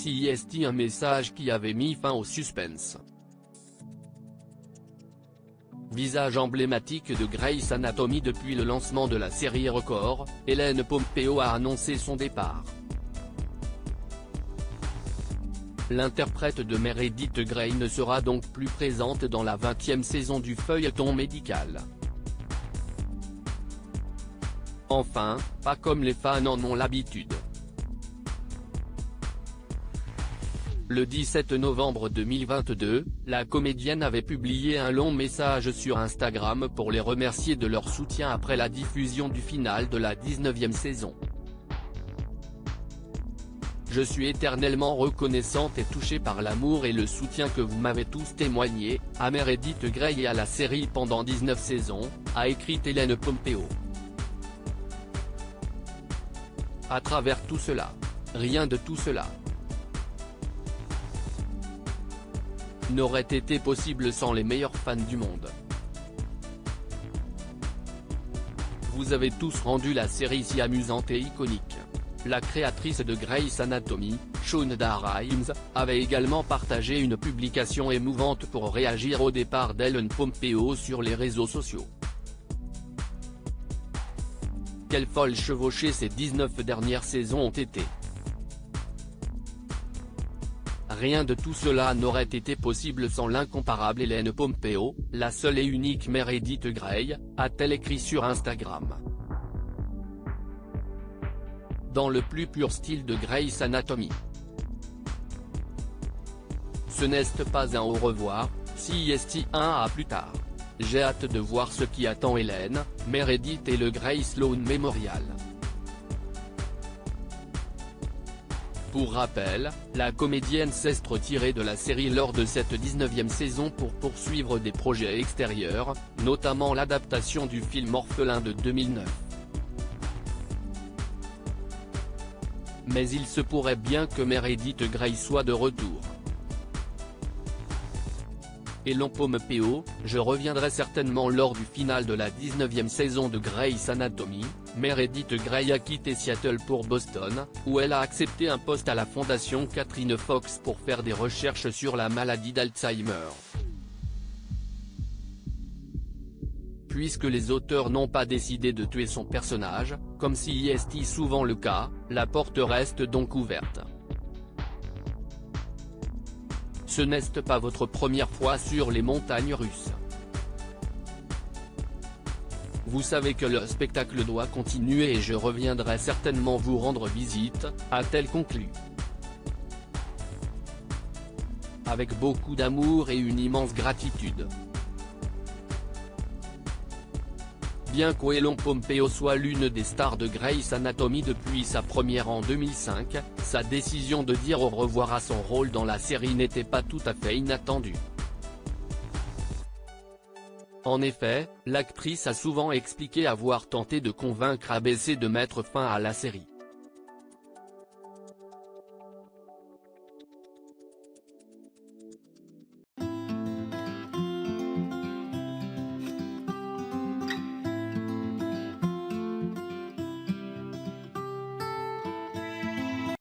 CIST, un message qui avait mis fin au suspense. Visage emblématique de Grey's Anatomy depuis le lancement de la série Record, Ellen Pompeo a annoncé son départ. L'interprète de Meredith Grey ne sera donc plus présente dans la 20e saison du feuilleton médical. Enfin, pas comme les fans en ont l'habitude. Le 17 novembre 2022, la comédienne avait publié un long message sur Instagram pour les remercier de leur soutien après la diffusion du final de la 19e saison. Je suis éternellement reconnaissante et touchée par l'amour et le soutien que vous m'avez tous témoigné, à Meredith Grey et à la série pendant 19 saisons, a écrit Ellen Pompeo. À travers tout cela. Rien de tout cela n'aurait été possible sans les meilleurs fans du monde. Vous avez tous rendu la série si amusante et iconique. La créatrice de Grey's Anatomy, Shonda Rhimes, avait également partagé une publication émouvante pour réagir au départ d'Ellen Pompeo sur les réseaux sociaux. Quelle folle chevauchée ces 19 dernières saisons ont été. Rien de tout cela n'aurait été possible sans l'incomparable Ellen Pompeo, la seule et unique Meredith Grey, a-t-elle écrit sur Instagram. Dans le plus pur style de Grey's Anatomy. Ce n'est pas un au revoir, CIST 1 à plus tard. J'ai hâte de voir ce qui attend Ellen, Meredith et le Grey Sloan Memorial. Pour rappel, la comédienne s'est retirée de la série lors de cette 19e saison pour poursuivre des projets extérieurs, notamment l'adaptation du film Orphelin de 2009. Mais il se pourrait bien que Meredith Grey soit de retour. Ellen Pompeo, je reviendrai certainement lors du final de la 19e saison de Grey's Anatomy. Meredith Grey a quitté Seattle pour Boston, où elle a accepté un poste à la fondation Catherine Fox pour faire des recherches sur la maladie d'Alzheimer. Puisque les auteurs n'ont pas décidé de tuer son personnage, comme CIST souvent le cas, la porte reste donc ouverte. Ce n'est pas votre première fois sur les montagnes russes. Vous savez que le spectacle doit continuer et je reviendrai certainement vous rendre visite, a-t-elle conclu. Avec beaucoup d'amour et une immense gratitude. Bien qu'Ellen Pompeo soit l'une des stars de Grey's Anatomy depuis sa première en 2005, sa décision de dire au revoir à son rôle dans la série n'était pas tout à fait inattendue. En effet, l'actrice a souvent expliqué avoir tenté de convaincre ABC de mettre fin à la série.